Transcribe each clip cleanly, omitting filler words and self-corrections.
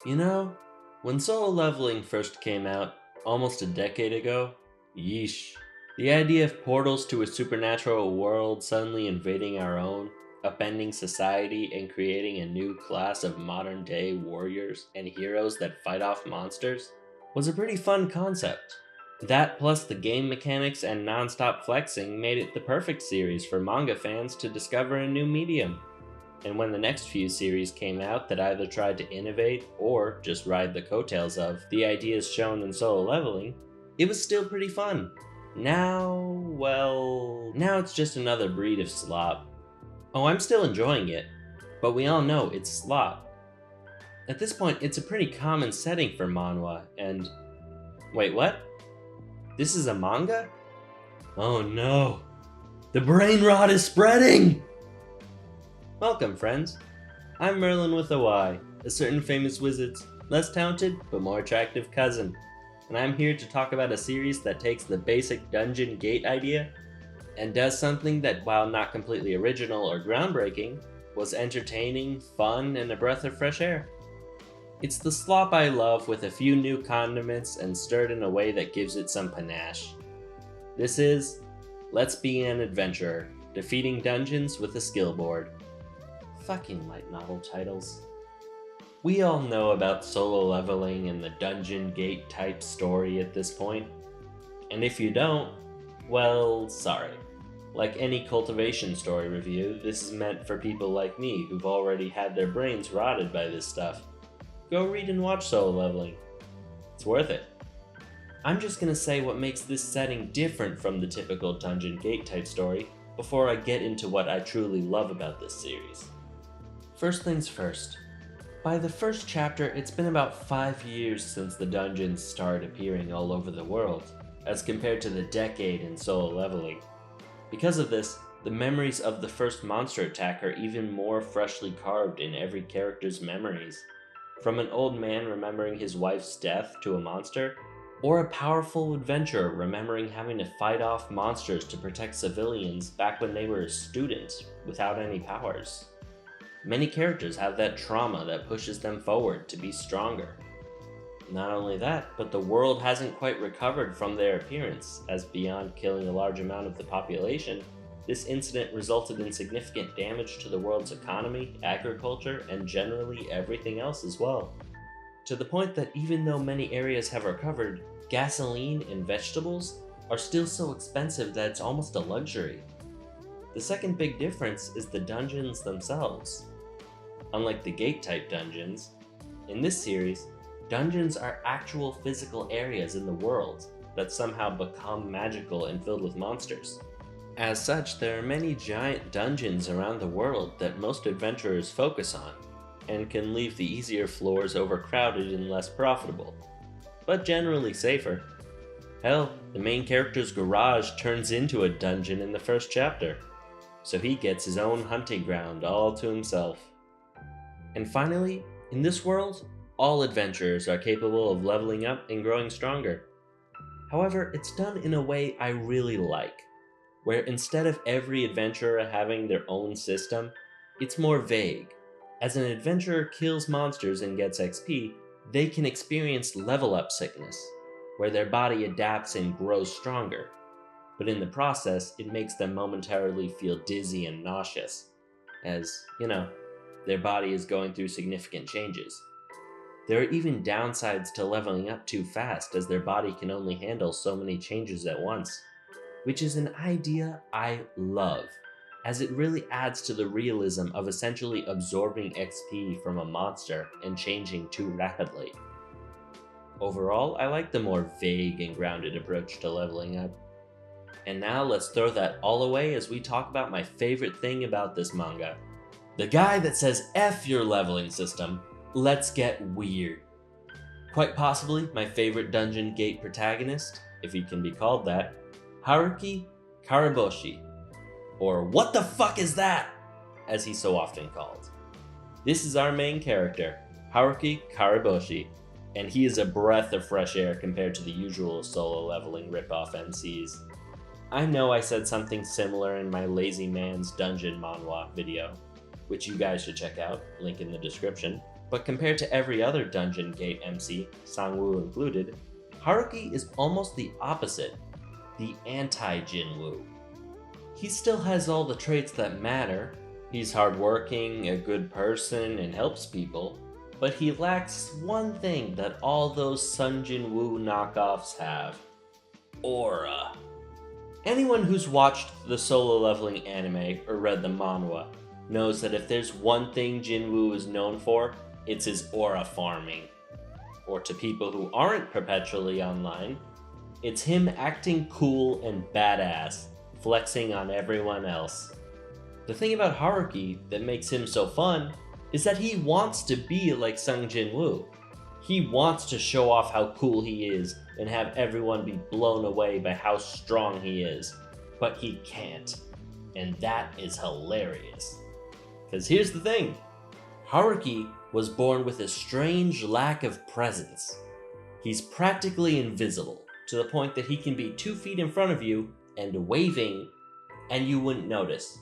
You know, when solo leveling first came out, almost a decade ago, yeesh. The idea of portals to a supernatural world suddenly invading our own, upending society, and creating a new class of modern day warriors and heroes that fight off monsters was a pretty fun concept. That plus the game mechanics and non-stop flexing made it the perfect series for manga fans to discover a new medium. And when the next few series came out that either tried to innovate or just ride the coattails of the ideas shown in solo leveling, it was still pretty fun. Now it's just another breed of slop. Oh, I'm still enjoying it, but we all know it's slop. At this point, it's a pretty common setting for manhwa, and... Wait, what? This is a manga? Oh no! The brain rot is spreading! Welcome, friends. I'm Merlin with a Y, a certain famous wizard's less talented but more attractive cousin, and I'm here to talk about a series that takes the basic dungeon gate idea and does something that, while not completely original or groundbreaking, was entertaining, fun, and a breath of fresh air. It's the slop I love with a few new condiments and stirred in a way that gives it some panache. This is Let's Be an Adventurer, defeating dungeons with a skill board. Fucking light novel titles. We all know about solo leveling and the dungeon gate type story at this point. And if you don't, well, sorry. Like any cultivation story review, this is meant for people like me who've already had their brains rotted by this stuff. Go read and watch solo leveling. It's worth it. I'm just gonna say what makes this setting different from the typical dungeon gate type story before I get into what I truly love about this series. First things first. By the first chapter, it's been about 5 years since the dungeons started appearing all over the world, as compared to the decade in solo leveling. Because of this, the memories of the first monster attack are even more freshly carved in every character's memories. From an old man remembering his wife's death to a monster, or a powerful adventurer remembering having to fight off monsters to protect civilians back when they were a student without any powers. Many characters have that trauma that pushes them forward to be stronger. Not only that, but the world hasn't quite recovered from their appearance, as beyond killing a large amount of the population, this incident resulted in significant damage to the world's economy, agriculture, and generally everything else as well. To the point that even though many areas have recovered, gasoline and vegetables are still so expensive that it's almost a luxury. The second big difference is the dungeons themselves. Unlike the gate-type dungeons, in this series, dungeons are actual physical areas in the world that somehow become magical and filled with monsters. As such, there are many giant dungeons around the world that most adventurers focus on, and can leave the easier floors overcrowded and less profitable, but generally safer. Hell, the main character's garage turns into a dungeon in the first chapter, so he gets his own hunting ground all to himself. And finally, in this world, all adventurers are capable of leveling up and growing stronger. However, it's done in a way I really like, where instead of every adventurer having their own system, it's more vague. As an adventurer kills monsters and gets XP, they can experience level up sickness, where their body adapts and grows stronger. But in the process, it makes them momentarily feel dizzy and nauseous, as, their body is going through significant changes. There are even downsides to leveling up too fast, as their body can only handle so many changes at once, which is an idea I love, as it really adds to the realism of essentially absorbing XP from a monster and changing too rapidly. Overall, I like the more vague and grounded approach to leveling up. And now let's throw that all away as we talk about my favorite thing about this manga. The guy that says F your leveling system, let's get weird. Quite possibly my favorite dungeon gate protagonist, if he can be called that, Haruki Kariboshi, or what the fuck is that, as he's so often called. This is our main character, Haruki Kariboshi, and he is a breath of fresh air compared to the usual solo leveling ripoff MCs. I know I said something similar in my Lazy Man's Dungeon Manhwa video, which you guys should check out, link in the description. But compared to every other Dungeon Gate MC, Sangwoo included, Haruki is almost the opposite, the anti-Jinwoo. He still has all the traits that matter. He's hardworking, a good person, and helps people, but he lacks one thing that all those Sun Jinwoo knockoffs have: aura. Anyone who's watched the solo leveling anime or read the manhwa knows that if there's one thing Jinwoo is known for, it's his aura farming. Or to people who aren't perpetually online, it's him acting cool and badass, flexing on everyone else. The thing about Haruki that makes him so fun is that he wants to be like Sung Jinwoo. He wants to show off how cool he is and have everyone be blown away by how strong he is, but he can't. And that is hilarious. Because here's the thing, Haruki was born with a strange lack of presence. He's practically invisible, to the point that he can be 2 feet in front of you and waving, and you wouldn't notice.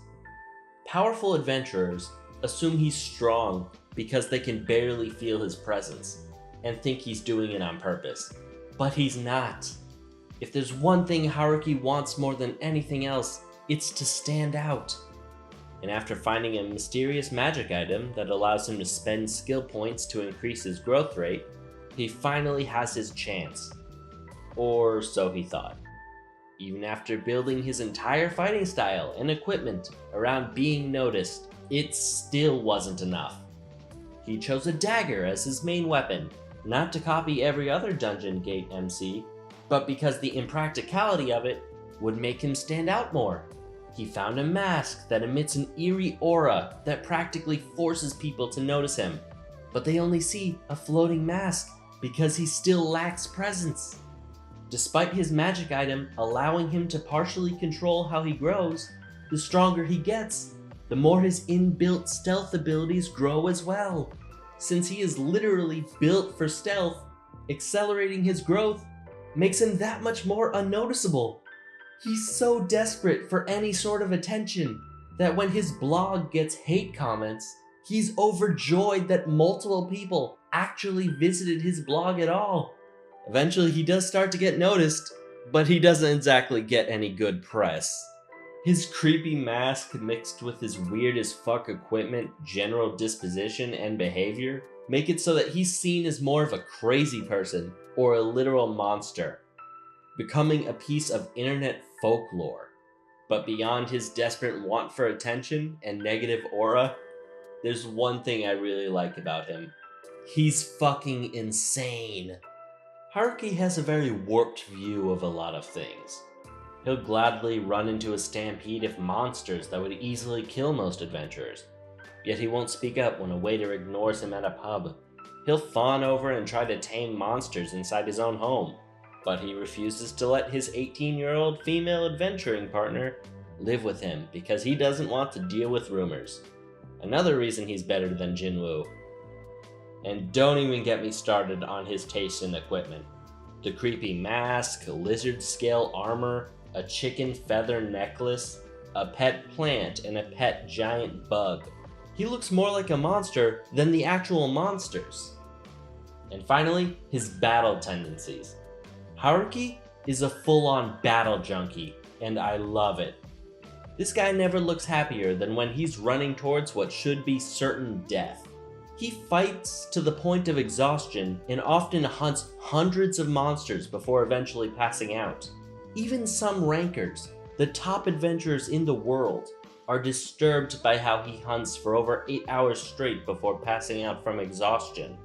Powerful adventurers assume he's strong because they can barely feel his presence, and think he's doing it on purpose. But he's not. If there's one thing Haruki wants more than anything else, it's to stand out. And after finding a mysterious magic item that allows him to spend skill points to increase his growth rate, he finally has his chance. Or so he thought. Even after building his entire fighting style and equipment around being noticed, it still wasn't enough. He chose a dagger as his main weapon, not to copy every other Dungeon Gate MC, but because the impracticality of it would make him stand out more. He found a mask that emits an eerie aura that practically forces people to notice him, but they only see a floating mask because he still lacks presence. Despite his magic item allowing him to partially control how he grows, the stronger he gets, the more his inbuilt stealth abilities grow as well. Since he is literally built for stealth, accelerating his growth makes him that much more unnoticeable. He's so desperate for any sort of attention that when his blog gets hate comments, he's overjoyed that multiple people actually visited his blog at all. Eventually he does start to get noticed, but he doesn't exactly get any good press. His creepy mask mixed with his weird as fuck equipment, general disposition, and behavior make it so that he's seen as more of a crazy person or a literal monster, becoming a piece of internet folklore. But beyond his desperate want for attention and negative aura, there's one thing I really like about him. He's fucking insane. Haruki has a very warped view of a lot of things. He'll gladly run into a stampede of monsters that would easily kill most adventurers, yet he won't speak up when a waiter ignores him at a pub. He'll fawn over and try to tame monsters inside his own home, but he refuses to let his 18-year-old female adventuring partner live with him because he doesn't want to deal with rumors. Another reason he's better than Jinwoo. And don't even get me started on his taste in equipment. The creepy mask, lizard scale armor, a chicken feather necklace, a pet plant, and a pet giant bug. He looks more like a monster than the actual monsters. And finally, his battle tendencies. Haruki is a full-on battle junkie, and I love it. This guy never looks happier than when he's running towards what should be certain death. He fights to the point of exhaustion and often hunts hundreds of monsters before eventually passing out. Even some rankers, the top adventurers in the world, are disturbed by how he hunts for over 8 hours straight before passing out from exhaustion.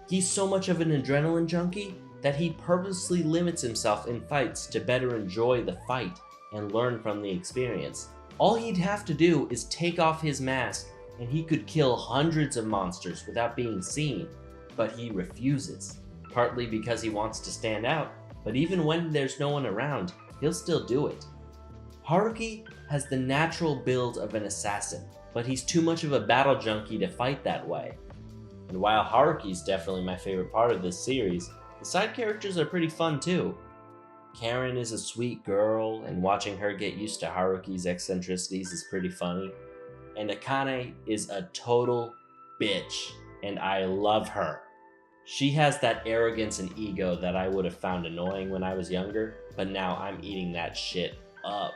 He's so much of an adrenaline junkie that he purposely limits himself in fights to better enjoy the fight and learn from the experience. All he'd have to do is take off his mask and he could kill hundreds of monsters without being seen, but he refuses, partly because he wants to stand out, but even when there's no one around, he'll still do it. Haruki has the natural build of an assassin, but he's too much of a battle junkie to fight that way. And while Haruki's definitely my favorite part of this series, the side characters are pretty fun too. Karen is a sweet girl, and watching her get used to Haruki's eccentricities is pretty funny. And Akane is a total bitch, and I love her. She has that arrogance and ego that I would have found annoying when I was younger, but now I'm eating that shit up.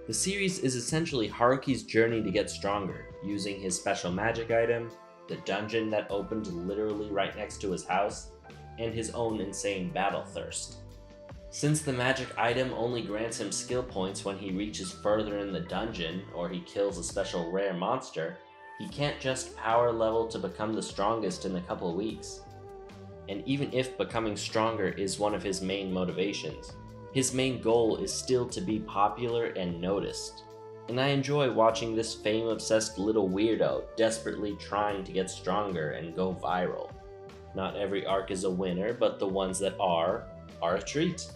The series is essentially Haruki's journey to get stronger, using his special magic item, the dungeon that opened literally right next to his house, and his own insane battle thirst. Since the magic item only grants him skill points when he reaches further in the dungeon or he kills a special rare monster, he can't just power level to become the strongest in a couple weeks. And even if becoming stronger is one of his main motivations, his main goal is still to be popular and noticed. And I enjoy watching this fame-obsessed little weirdo desperately trying to get stronger and go viral. Not every arc is a winner, but the ones that are a treat.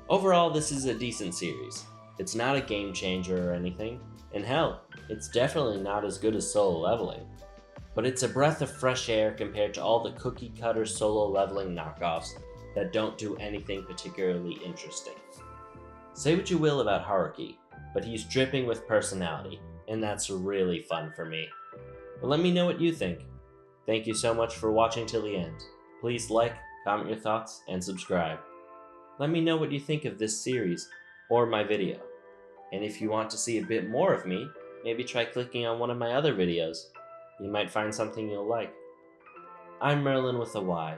Overall, this is a decent series. It's not a game changer or anything, and hell, it's definitely not as good as Solo Leveling. But it's a breath of fresh air compared to all the cookie-cutter Solo Leveling knockoffs that don't do anything particularly interesting. Say what you will about Haruki, but he's dripping with personality, and that's really fun for me. But let me know what you think. Thank you so much for watching till the end. Please like, comment your thoughts, and subscribe. Let me know what you think of this series, or my video. And if you want to see a bit more of me, maybe try clicking on one of my other videos. You might find something you'll like. I'm Merlin with a Y,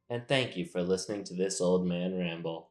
and thank you for listening to this old man ramble.